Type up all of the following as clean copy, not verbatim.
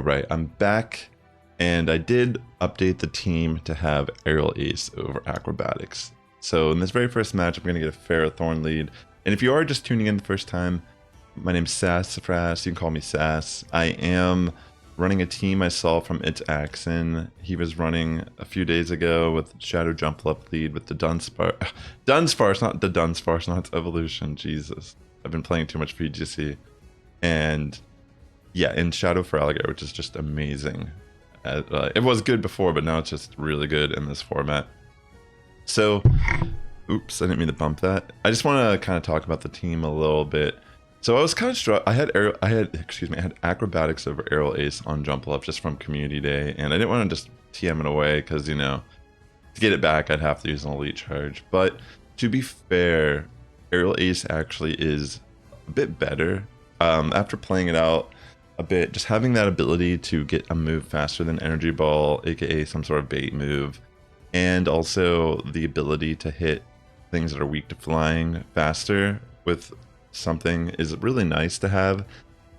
Alright, I'm back, and I did update the team to have Aerial Ace over Acrobatics. So in this very first match, I'm going to get a Ferrothorn lead. And if you are just tuning in the first time, my name's Sassifrass, you can call me Sass. I am running a team I saw from It's Axon. He was running a few days ago with Shadow Jumpluff lead with the Dunsparce, not the Dunsparce, not its evolution, Jesus. I've been playing too much VGC. And yeah, in Shadow Feraligatr, which is just amazing. It was good before, but now it's just really good in this format. So, oops, I didn't mean to bump that. I just want to kind of talk about the team a little bit. So I was kind of struck. I had Acrobatics over Aerial Ace on Jumpluff just from Community Day, and I didn't want to just TM it away because, you know, to get it back, I'd have to use an Elite Charge. But to be fair, Aerial Ace actually is a bit better. After playing it out a bit, just having that ability to get a move faster than Energy Ball, aka some sort of bait move, and also the ability to hit things that are weak to flying faster with something is really nice to have.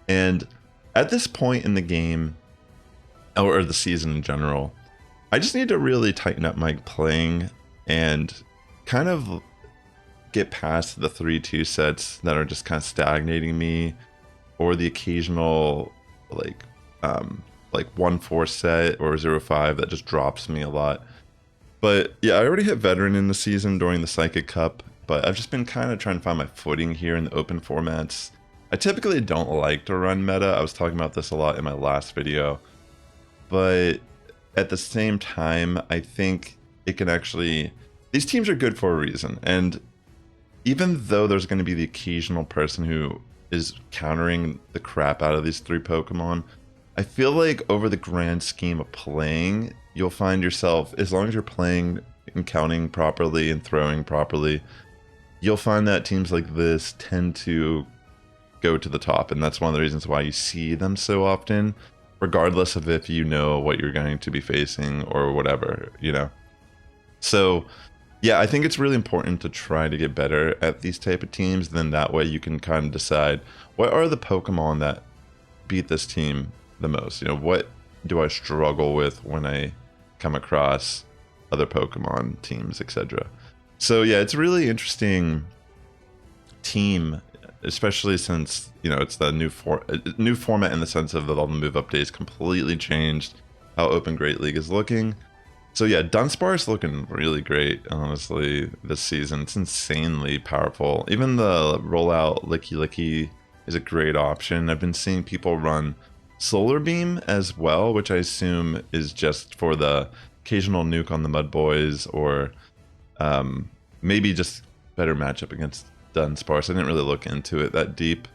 And at this point in the game, or the season in general, I just need to really tighten up my playing and kind of get past the 3-2 sets that are just kind of stagnating me, or the occasional like 1-4 set or 0-5 that just drops me a lot. But yeah, I already hit Veteran in the season during the Psychic Cup, but I've just been kind of trying to find my footing here in the open formats. I typically don't like to run meta. I was talking about this a lot in my last video, but at the same time, I think it can actually, these teams are good for a reason. And even though there's going to be the occasional person who is countering the crap out of these 3 Pokemon, I feel like over the grand scheme of playing, you'll find yourself, as long as you're playing and counting properly and throwing properly, you'll find that teams like this tend to go to the top. And that's one of the reasons why you see them so often, regardless of if you know what you're going to be facing or whatever, you know? So yeah, I think it's really important to try to get better at these type of teams. Then that way you can kind of decide what are the Pokemon that beat this team the most. You know, what do I struggle with when I come across other Pokemon teams, etc. So yeah, it's a really interesting team, especially since, you know, it's the new format in the sense of that all the move updates completely changed how Open Great League is looking. So yeah, Dunsparce looking really great, honestly, this season. It's insanely powerful. Even the rollout Licky Licky is a great option. I've been seeing people run Solar Beam as well, which I assume is just for the occasional nuke on the Mud Boys, or maybe just better matchup against Dunsparce. I didn't really look into it that deep.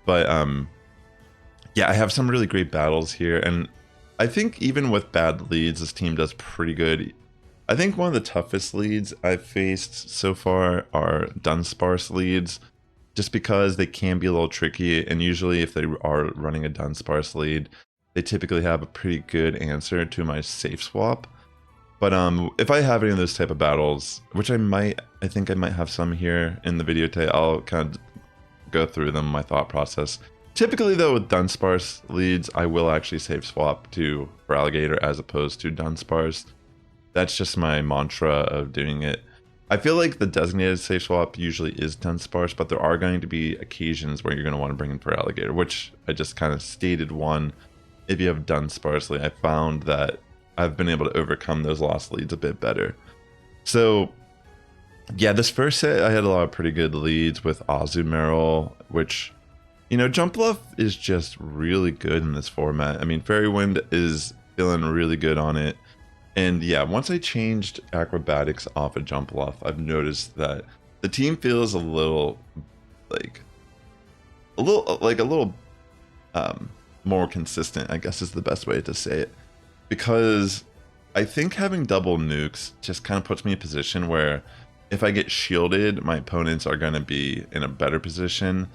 But yeah, I have some really great battles here, and I think even with bad leads, this team does pretty good. I think one of the toughest leads I've faced so far are Dunsparce leads, just because they can be a little tricky, and usually if they are running a Dunsparce lead, they typically have a pretty good answer to my safe swap. But if I have any of those type of battles, which I think I might have some here in the video today, I'll kind of go through them, my thought process. Typically though, with Dunsparce leads, I will actually safe swap to Feraligatr as opposed to Dunsparce. That's just my mantra of doing it. I feel like the designated safe swap usually is Dunsparce, but there are going to be occasions where you're going to want to bring in Feraligatr, which I just kind of stated one. If you have Dunsparce lead, I found that I've been able to overcome those lost leads a bit better. So yeah, this first set I had a lot of pretty good leads with Azumarill, which, you know, Jumpluff is just really good in this format. I mean, Fairy Wind is feeling really good on it. And yeah, once I changed Acrobatics off of Jumpluff, I've noticed that the team feels a little more consistent, I guess is the best way to say it. Because I think having double nukes just kind of puts me in a position where if I get shielded, my opponents are going to be in a better position.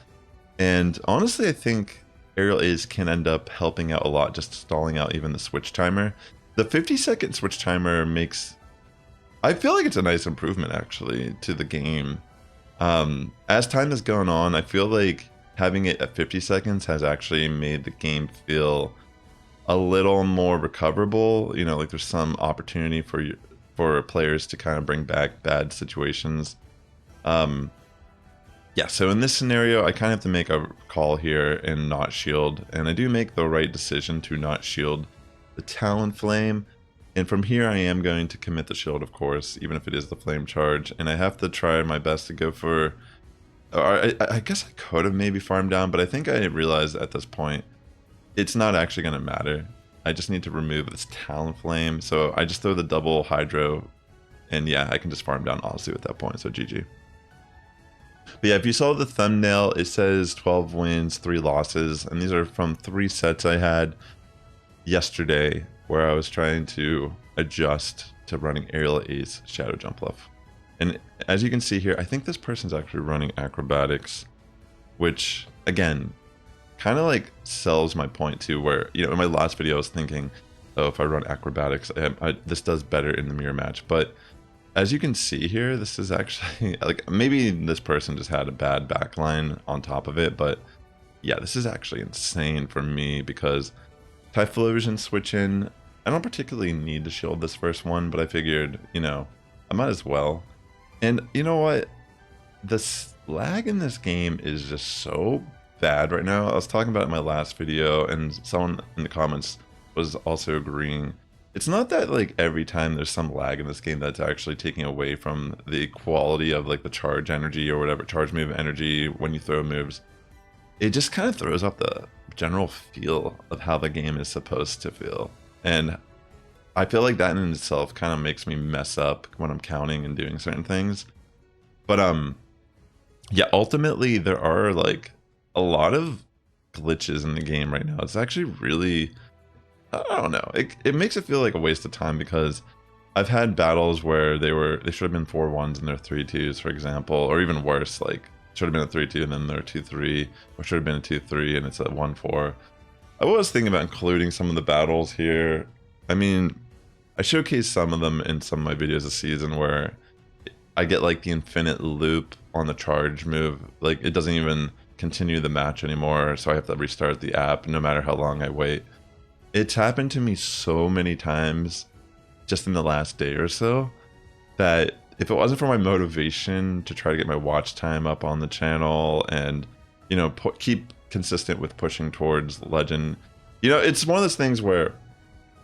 And honestly, I think Aerial Ace can end up helping out a lot, just stalling out even the switch timer. The 50-second switch timer makes, I feel like it's a nice improvement actually to the game. As time has gone on, I feel like having it at 50 seconds has actually made the game feel a little more recoverable. You know, like there's some opportunity for players to kind of bring back bad situations. Yeah, so in this scenario, I kind of have to make a call here and not shield, and I do make the right decision to not shield the Talonflame. And from here, I am going to commit the shield, of course, even if it is the flame charge. And I have to try my best to go for... I guess I could have maybe farmed down, but I think I realized at this point, it's not actually going to matter. I just need to remove this Talonflame. So I just throw the double Hydro, and yeah, I can just farm down Ozzy at that point, so GG. But yeah, if you saw the thumbnail, it says 12 wins, 3 losses, and these are from 3 sets I had yesterday where I was trying to adjust to running Aerial Ace Shadow Jumpluff. And as you can see here, I think this person's actually running Acrobatics, which, again, kind of like sells my point too, where, you know, in my last video I was thinking, oh, if I run Acrobatics, this does better in the mirror match. But as you can see here, this is actually, like, maybe this person just had a bad backline on top of it, but yeah, this is actually insane for me because Typhlosion switch in. I don't particularly need to shield this first one, but I figured, you know, I might as well. And you know what? The lag in this game is just so bad right now. I was talking about it in my last video, and someone in the comments was also agreeing. It's not that like every time there's some lag in this game that's actually taking away from the quality of like the charge energy or whatever, charge move energy when you throw moves. It just kind of throws off the general feel of how the game is supposed to feel. And I feel like that in itself kind of makes me mess up when I'm counting and doing certain things. But yeah, ultimately there are like a lot of glitches in the game right now. It's actually really, I don't know, it makes it feel like a waste of time because I've had battles where they should have been 4-1s and they're 3-2s, for example, or even worse, like should have been a 3-2 and then they're 2-3, or should have been a 2-3 and it's a 1-4. I was thinking about including some of the battles here. I mean, I showcased some of them in some of my videos this season where I get like the infinite loop on the charge move. Like it doesn't even continue the match anymore, so I have to restart the app no matter how long I wait. It's happened to me so many times just in the last day or so that if it wasn't for my motivation to try to get my watch time up on the channel and, you know, keep consistent with pushing towards legend, you know, it's one of those things where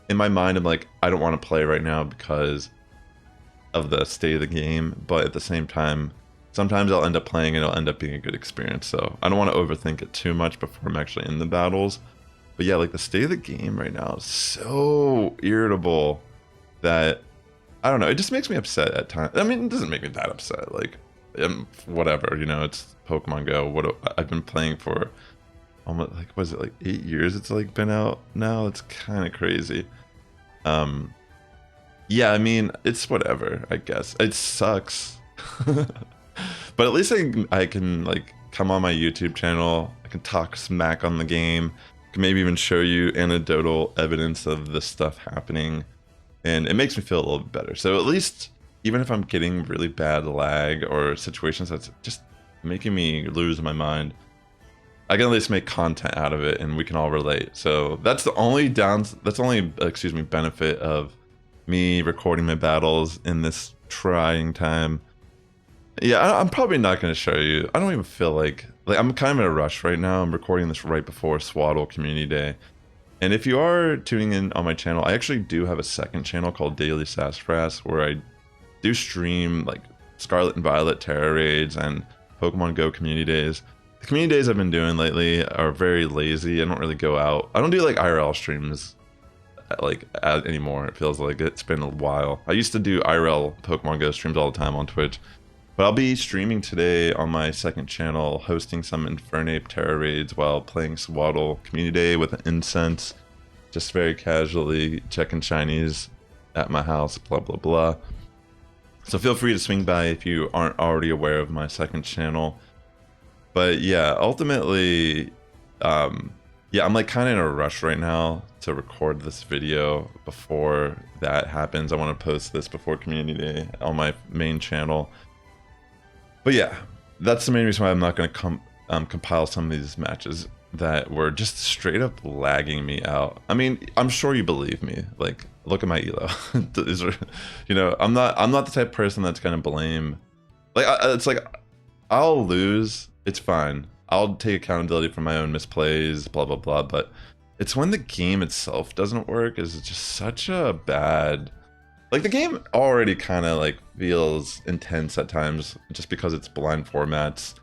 in my mind I'm like, I don't want to play right now because of the state of the game, but at the same time sometimes I'll end up playing and it'll end up being a good experience, so I don't want to overthink it too much before I'm actually in the battles. But yeah, like the state of the game right now is so irritable that I don't know, it just makes me upset at times. I mean, it doesn't make me that upset, like whatever, you know, it's Pokemon Go. I've been playing for almost, like, was it like 8 years it's like been out now? It's kind of crazy. Yeah, I mean, it's whatever, I guess. It sucks. But at least I can like come on my YouTube channel, I can talk smack on the game, I can maybe even show you anecdotal evidence of this stuff happening, and it makes me feel a little bit better. So at least, even if I'm getting really bad lag or situations that's just making me lose my mind, I can at least make content out of it and we can all relate. So that's the only benefit of me recording my battles in this trying time. Yeah, I'm probably not going to show you. I don't even feel like I'm kind of in a rush right now. I'm recording this right before Swaddle Community Day. And if you are tuning in on my channel, I actually do have a second channel called Daily Sassifrass where I do stream like Scarlet and Violet Terra Raids and Pokemon Go Community Days. The community days I've been doing lately are very lazy. I don't really go out. I don't do like IRL streams like anymore. It feels like it's been a while. I used to do IRL Pokemon Go streams all the time on Twitch. But I'll be streaming today on my second channel, hosting some Infernape Terra Raids while playing Swaddle Community Day with an incense. Just very casually checking shinies at my house, blah, blah, blah. So feel free to swing by if you aren't already aware of my second channel. But yeah, ultimately, yeah, I'm like kind of in a rush right now to record this video before that happens. I want to post this before Community Day on my main channel. But yeah, that's the main reason why I'm not going to compile some of these matches. that were just straight up lagging me out. I mean, I'm sure you believe me. Like, look at my elo. You know, I'm not the type of person that's gonna blame. Like, it's like I'll lose. It's fine. I'll take accountability for my own misplays, blah blah blah. But it's when the game itself doesn't work is just such a bad. Like, the game already kind of like feels intense at times just because it's blind formats.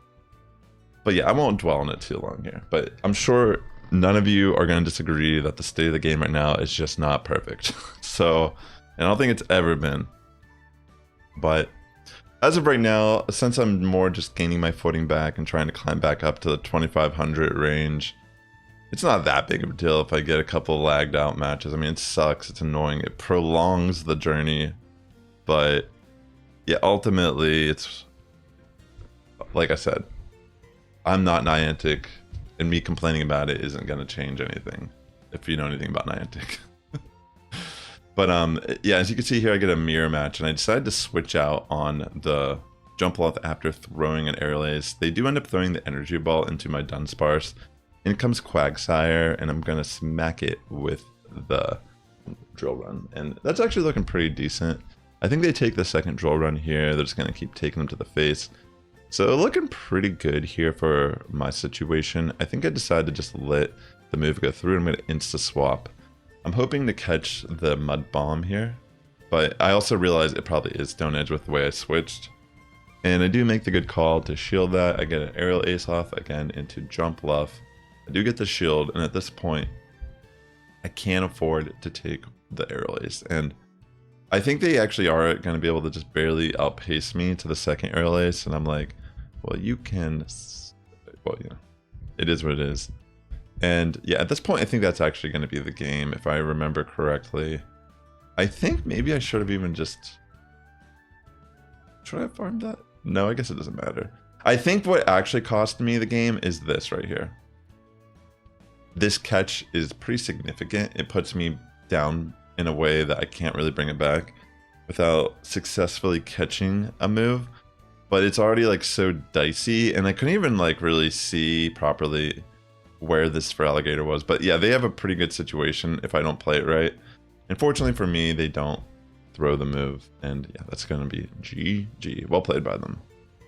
But yeah, I won't dwell on it too long here. But I'm sure none of you are going to disagree that the state of the game right now is just not perfect. So, and I don't think it's ever been. But as of right now, since I'm more just gaining my footing back and trying to climb back up to the 2500 range, it's not that big of a deal if I get a couple lagged out matches. I mean, it sucks, it's annoying, it prolongs the journey. But yeah, ultimately, it's like I said, I'm not Niantic, and me complaining about it isn't going to change anything, if you know anything about Niantic. But yeah, as you can see here, I get a mirror match, and I decided to switch out on the Jumpluff after throwing an Aerial Ace. They do end up throwing the Energy Ball into my Dunsparce. In comes Quagsire, and I'm going to smack it with the Drill Run. And that's actually looking pretty decent. I think they take the second Drill Run here. They're just going to keep taking them to the face. So looking pretty good here for my situation. I think I decided to just let the move go through. I'm going to insta-swap. I'm hoping to catch the Mud Bomb here. But I also realize it probably is Stone Edge with the way I switched. And I do make the good call to shield that. I get an Aerial Ace off again into Jumpluff. I do get the shield, and at this point, I can't afford to take the Aerial Ace. And I think they actually are going to be able to just barely outpace me to the second Aerial Ace, and I'm like, well, you can, well, yeah, it is what it is. And yeah, at this point, I think that's actually going to be the game, if I remember correctly. I think maybe I should have even just, should I have farmed that? No, I guess it doesn't matter. I think what actually cost me the game is this right here. This catch is pretty significant. It puts me down in a way that I can't really bring it back without successfully catching a move. But it's already like so dicey, and I couldn't even like really see properly where this Feraligatr was. But yeah, they have a pretty good situation if I don't play it right. Unfortunately for me, they don't throw the move, and yeah, that's gonna be GG. Well played by them.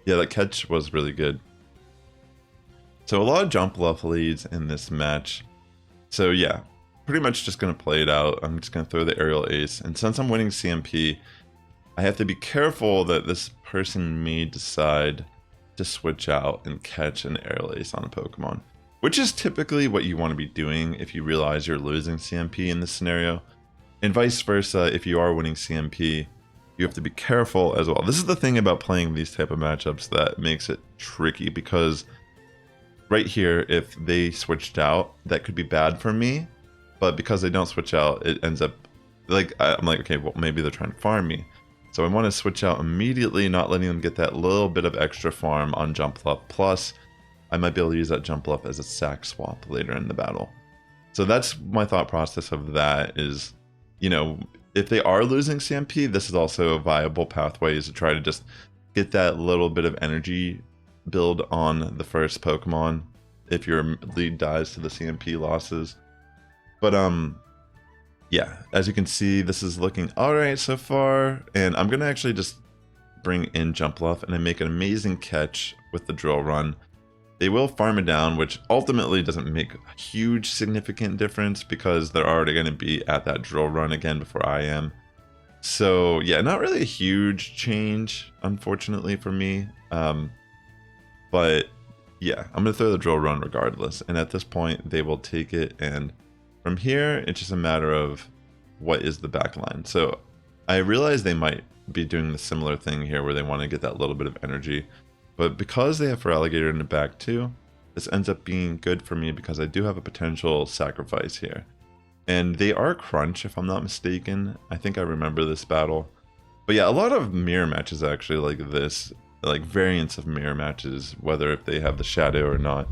Yeah, that catch was really good. So a lot of Jumpluff leads in this match. So yeah, pretty much just gonna play it out. I'm just gonna throw the Aerial Ace, and since I'm winning CMP, I have to be careful that this person may decide to switch out and catch an Aerial Ace on a Pokemon, which is typically what you want to be doing if you realize you're losing CMP in this scenario. And vice versa, if you are winning CMP, you have to be careful as well. This is the thing about playing these type of matchups that makes it tricky, because right here, if they switched out, that could be bad for me. But because they don't switch out, it ends up like, I'm like, okay, well, maybe they're trying to farm me. So I want to switch out immediately, not letting them get that little bit of extra farm on Jumpluff. Plus, I might be able to use that Jumpluff as a sack swap later in the battle. So that's my thought process of that is, you know, if they are losing CMP, this is also a viable pathway, is to try to just get that little bit of energy build on the first Pokemon if your lead dies to the CMP losses. But yeah, as you can see, this is looking alright so far, and I'm gonna actually just bring in Jumpluff and I make an amazing catch with the Drill Run. They will farm it down, which ultimately doesn't make a huge significant difference because they're already going to be at that Drill Run again before I am. So yeah, not really a huge change, unfortunately for me. But yeah, I'm going to throw the Drill Run regardless. And at this point, they will take it. And from here, it's just a matter of what is the back line. So I realize they might be doing the similar thing here where they want to get that little bit of energy. But because they have Feraligatr in the back too, this ends up being good for me because I do have a potential sacrifice here. And they are crunch, if I'm not mistaken. I think I remember this battle. But yeah, a lot of mirror matches actually like this, like variants of mirror matches, whether if they have the shadow or not.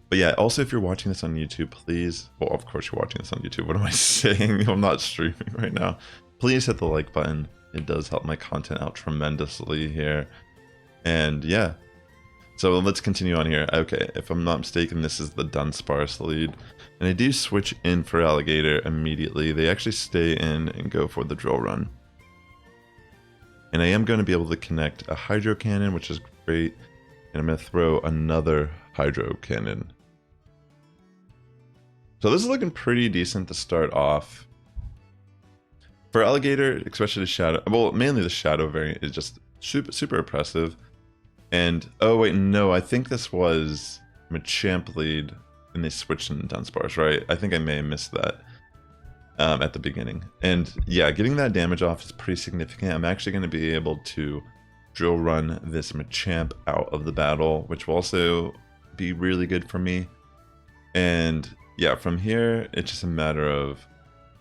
But yeah, also if you're watching this on YouTube, please, well, of course you're watching this on YouTube. What am I saying? I'm not streaming right now. Please hit the like button. It does help my content out tremendously here. And yeah, So let's continue on here. Okay, if I'm not mistaken, this is the Dunsparce lead. And they do switch in Feraligatr immediately. They actually stay in and go for the drill run. And I am going to be able to connect a Hydro Cannon, which is great. And I'm going to throw another Hydro Cannon. So this is looking pretty decent to start off. Feraligatr, especially the Shadow, well, mainly the Shadow variant is just super oppressive. And, oh wait, no, I think this was Machamp lead and they switched in Dunsparce, right? I think I may have missed that at the beginning. And yeah, getting that damage off is pretty significant. I'm actually going to be able to drill run this Machamp out of the battle, which will also be really good for me. And yeah, from here, it's just a matter of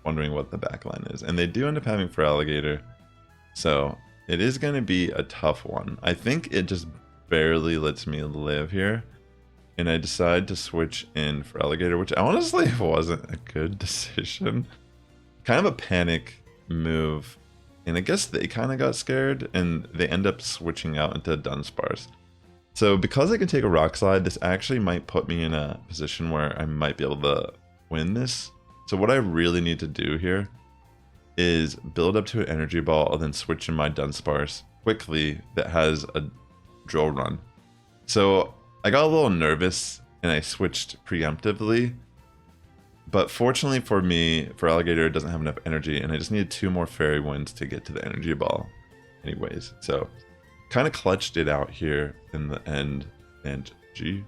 wondering what the backline is. And they do end up having Feraligatr, so it is going to be a tough one. I think it just barely lets me live here. And I decide to switch in Feraligatr, which honestly wasn't a good decision. Kind of a panic move. And I guess they kind of got scared and they end up switching out into Dunsparce. So because I can take a Rock Slide, this actually might put me in a position where I might be able to win this. So what I really need to do here is build up to an Energy Ball and then switch in my Dunsparce quickly that has a drill run. So I got a little nervous and I switched preemptively. But fortunately for me, Feraligatr doesn't have enough energy and I just needed 2 more Fairy Winds to get to the Energy Ball anyways. So kind of clutched it out here in the end. And G.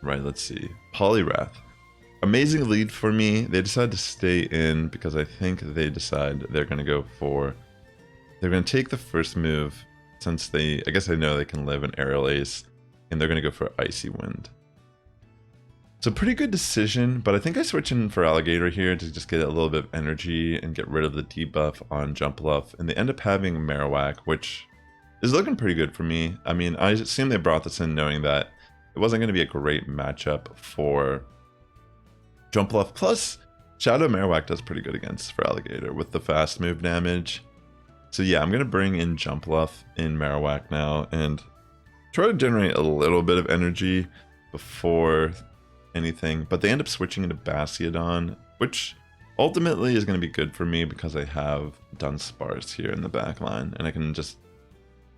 Right, let's see. Poliwrath. Amazing lead for me. They decide to stay in because I think they decide they're going to go for... They're going to take the first move since they... I guess I know they can live an Aerial Ace. And they're going to go for Icy Wind. So pretty good decision, but I think I switch in Feraligatr here to just get a little bit of energy and get rid of the debuff on Jumpluff. And they end up having Marowak, which is looking pretty good for me. I mean, I assume they brought this in knowing that it wasn't going to be a great matchup for Jumpluff. Plus, Shadow Marowak does pretty good against Feraligatr with the fast move damage. So yeah, I'm going to bring in Jumpluff in Marowak now and try to generate a little bit of energy before anything. But they end up switching into Basculegion, which ultimately is going to be good for me because I have Dunsparce here in the back line. And I can just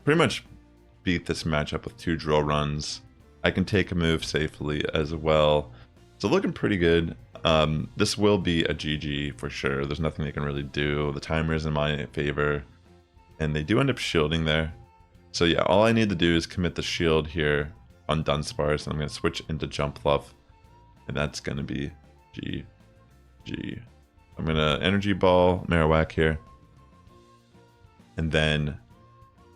pretty much beat this matchup with 2 drill runs. I can take a move safely as well. So looking pretty good. This will be a GG for sure. There's nothing they can really do. The timer is in my favor. And they do end up shielding there. So yeah, all I need to do is commit the shield here on Dunsparce. And I'm going to switch into Jumpluff. And that's going to be GG. I'm going to Energy Ball Marowak here. And then,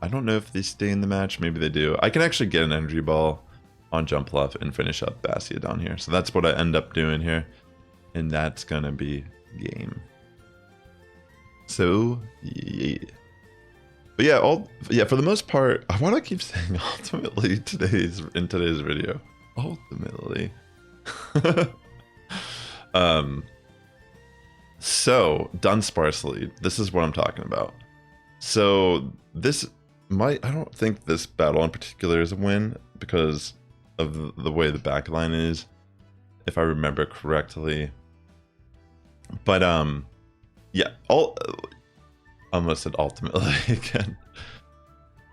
I don't know if they stay in the match. Maybe they do. I can actually get an Energy Ball on Jumpluff and finish up Basculegion here. So that's what I end up doing here. And that's going to be game. So, yeah. But yeah, for the most part, I want to keep saying ultimately in today's video. Ultimately. So Dunsparce lead. This is what I'm talking about. So this I don't think this battle in particular is a win because of the way the backline is, if I remember correctly. But yeah, almost said ultimately again.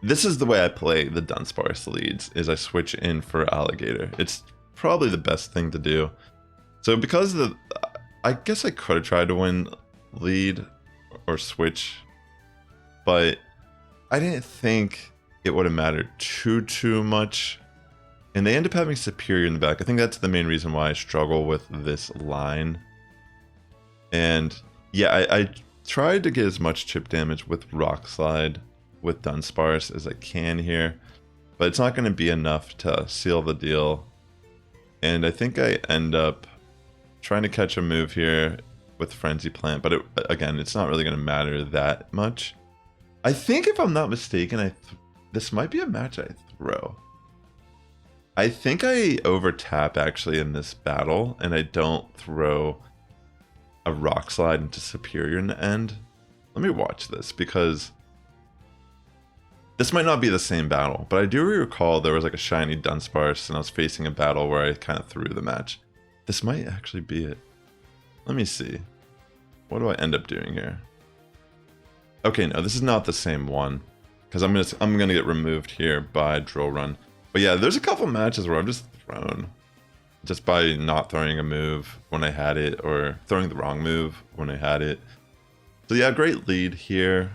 This is the way I play the Dunsparce leads, is I switch in for Feraligatr. It's probably the best thing to do. So because of I guess I could have tried to win lead or switch, but I didn't think it would have mattered too much. And they end up having Superior in the back. I think that's the main reason why I struggle with this line. And yeah, I tried to get as much chip damage with Rock Slide with Dunsparce as I can here, but it's not going to be enough to seal the deal. And I think I end up trying to catch a move here with Frenzy Plant, but again, it's not really going to matter that much. I think if I'm not mistaken, this might be a match I throw. I think I overtap actually in this battle, and I don't throw a Rock Slide into Superior in the end. Let me watch this, because This might not be the same battle, but I do recall there was like a shiny Dunsparce and I was facing a battle where I kind of threw the match. This might actually be it. Let me see. What do I end up doing here? Okay, no, this is not the same one. Because I'm gonna get removed here by Drill Run. But yeah, there's a couple matches where I'm just thrown. Just by not throwing a move when I had it, or throwing the wrong move when I had it. So yeah, great lead here.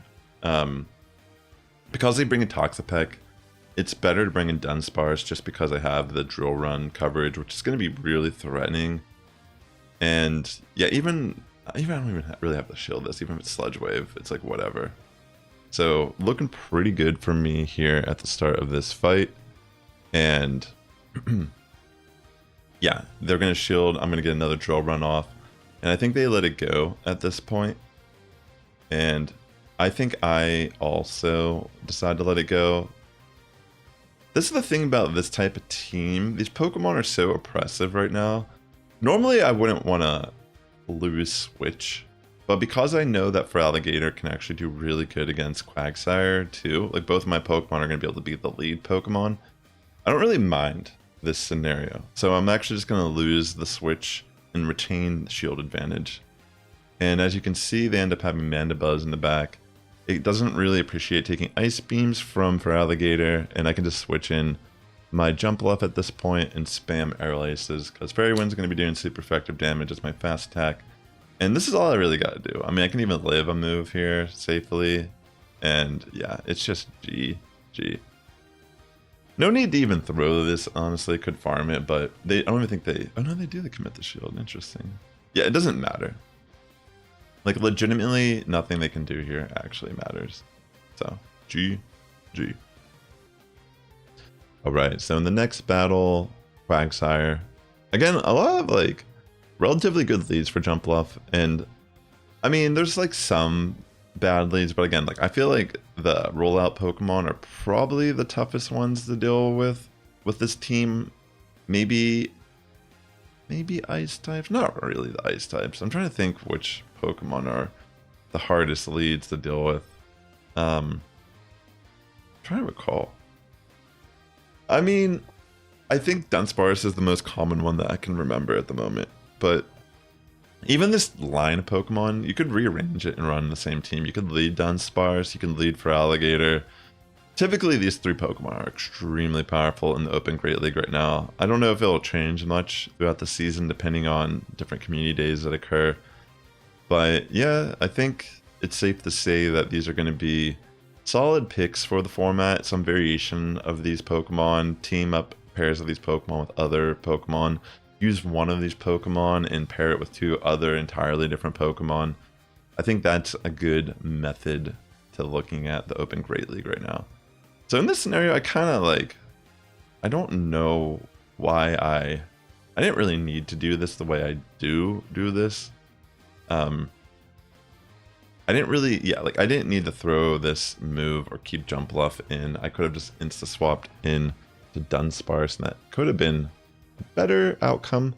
Because they bring in Toxapeck, it's better to bring in Dunsparce just because I have the Drill Run coverage, which is going to be really threatening. And yeah, even I don't even really have to shield this, even if it's Sludge Wave, it's like whatever. So looking pretty good for me here at the start of this fight. And yeah, they're going to shield, I'm going to get another Drill Run off. And I think they let it go at this point. And I think I also decided to let it go. This is the thing about this type of team. These Pokemon are so oppressive right now. Normally I wouldn't want to lose Switch, but because I know that Feraligatr can actually do really good against Quagsire too, like both of my Pokemon are going to be able to be the lead Pokemon, I don't really mind this scenario. So I'm actually just going to lose the Switch and retain the shield advantage. And as you can see, they end up having Mandibuzz in the back. It doesn't really appreciate taking Ice Beams from Feraligatr, and I can just switch in my Jumpluff at this point and spam Aerial Aces, because Fairy Wind's going to be doing super effective damage as my fast attack. And this is all I really got to do. I mean, I can even live a move here safely, and yeah, it's just GG. No need to even throw this, honestly, could farm it, but I don't even think they... Oh no, they do, they commit the shield, interesting. Yeah, it doesn't matter. Like, legitimately, nothing they can do here actually matters. So, GG. Alright, so in the next battle, Quagsire. Again, a lot of, like, relatively good leads for Jumpluff. And, I mean, there's, like, some bad leads. But again, like, I feel like the rollout Pokemon are probably the toughest ones to deal with this team. Maybe Ice types? Not really the Ice types. I'm trying to think which Pokemon are the hardest leads to deal with. I'm trying to recall. I mean, I think Dunsparce is the most common one that I can remember at the moment. But even this line of Pokemon, you could rearrange it and run the same team. You could lead Dunsparce, you can lead Feraligatr. Typically, these three Pokemon are extremely powerful in the Open Great League right now. I don't know if it'll change much throughout the season, depending on different community days that occur. But yeah, I think it's safe to say that these are going to be solid picks for the format. Some variation of these Pokemon, team up pairs of these Pokemon with other Pokemon. Use one of these Pokemon and pair it with two other entirely different Pokemon. I think that's a good method to looking at the Open Great League right now. So in this scenario, I kind of like, I don't know why I didn't really need to do this the way I do this. I didn't really, I didn't need to throw this move or keep Jumpluff in. I could have just insta-swapped in to Dunsparce, and that could have been a better outcome.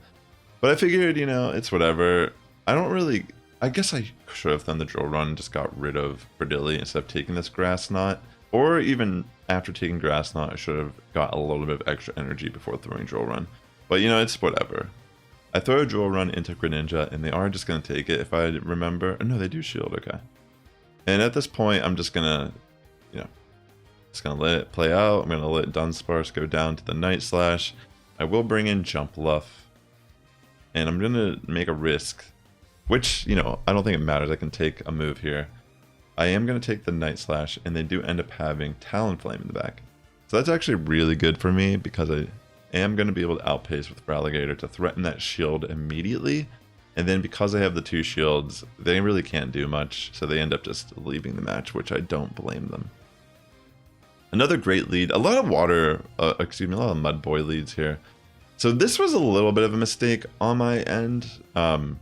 But I figured, you know, it's whatever. I guess I should have done the Drill Run and just got rid of Bredilli instead of taking this Grass Knot. Or even after taking Grass Knot, I should have got a little bit of extra energy before throwing Drill Run. But, you know, it's whatever. I throw a Drill Run into Greninja, and they are just going to take it if I remember. Oh, no, they do shield, okay. And at this point, I'm just going to, you know, just going to let it play out. I'm going to let Dunsparce go down to the Night Slash. I will bring in Jumpluff. And I'm going to make a risk, which, you know, I don't think it matters. I can take a move here. I am going to take the Night Slash, and they do end up having Talonflame in the back. So that's actually really good for me because I am going to be able to outpace with Feraligatr to threaten that shield immediately. And then because I have the two shields, they really can't do much. So they end up just leaving the match, which I don't blame them. Another great lead. A lot of water, a lot of Mud Boy leads here. So this was a little bit of a mistake on my end. I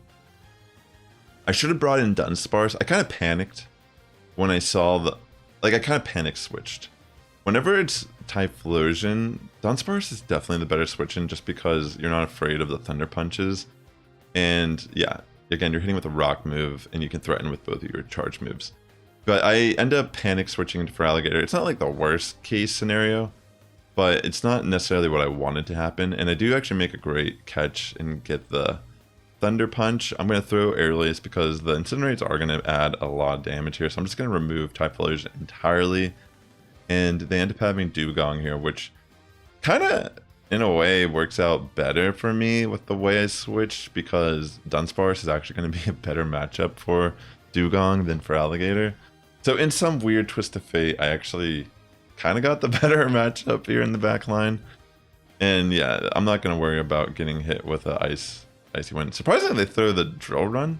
should have brought in Dunsparce. I kind of panicked when I saw I kind of panic switched. Whenever it's Typhlosion, Dunsparce is definitely the better switch in just because you're not afraid of the Thunder Punches. And yeah, again, you're hitting with a Rock move and you can threaten with both of your charge moves. But I end up panic switching to Feraligatr. It's not like the worst case scenario, but it's not necessarily what I wanted to happen. And I do actually make a great catch and get the Thunder Punch. I'm going to throw Aerial Ace because the Incinerates are going to add a lot of damage here. So I'm just going to remove Typhlosion entirely. And they end up having Dewgong here, which kind of, in a way, works out better for me with the way I switched, because Dunsparce is actually going to be a better matchup for Dewgong than Feraligatr. So in some weird twist of fate, I actually kind of got the better matchup here in the back line. And yeah, I'm not going to worry about getting hit with an icy wind. Surprisingly, they throw the Drill Run,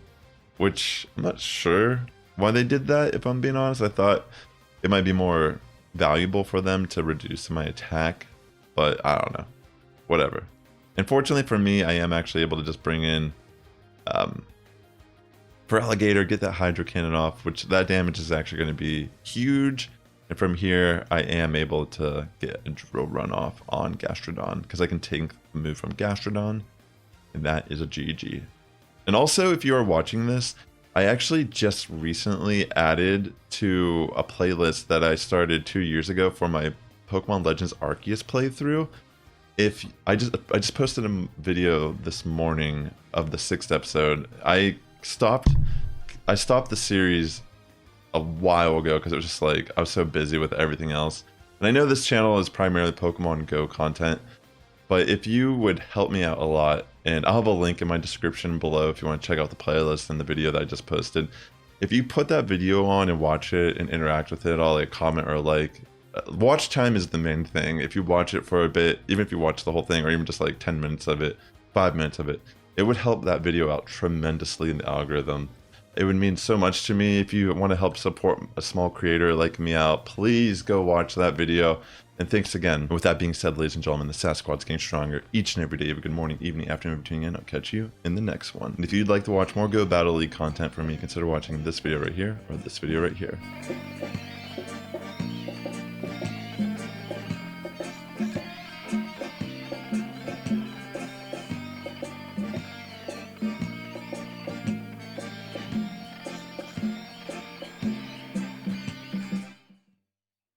which I'm not sure why they did that, if I'm being honest. I thought it might be more valuable for them to reduce my attack, but I don't know. Whatever. Unfortunately for me, I am actually able to just bring in Feraligatr, get that Hydro Cannon off, which that damage is actually going to be huge. And from here, I am able to get a Drill Run off on Gastrodon, because I can take the move from Gastrodon, and that is a GG. And also, if you are watching this, I actually just recently added to a playlist that I started 2 years ago for my Pokemon Legends Arceus playthrough. If I just posted a video this morning of the 6th episode. I stopped the series a while ago because it was just like I was so busy with everything else. And I know this channel is primarily Pokemon Go content, but if you would help me out a lot, and I'll have a link in my description below if you want to check out the playlist and the video that I just posted. If you put that video on and watch it and interact with it, I'll like comment or like. Watch time is the main thing. If you watch it for a bit, even if you watch the whole thing or even just like 10 minutes of it, 5 minutes of it, it would help that video out tremendously in the algorithm. It would mean so much to me. If you want to help support a small creator like me out, please go watch that video. And thanks again. With that being said, ladies and gentlemen, the Sass Squad's getting stronger each and every day. Have a good morning, evening, afternoon for tuning in. I'll catch you in the next one. And if you'd like to watch more Go Battle League content from me, consider watching this video right here or this video right here.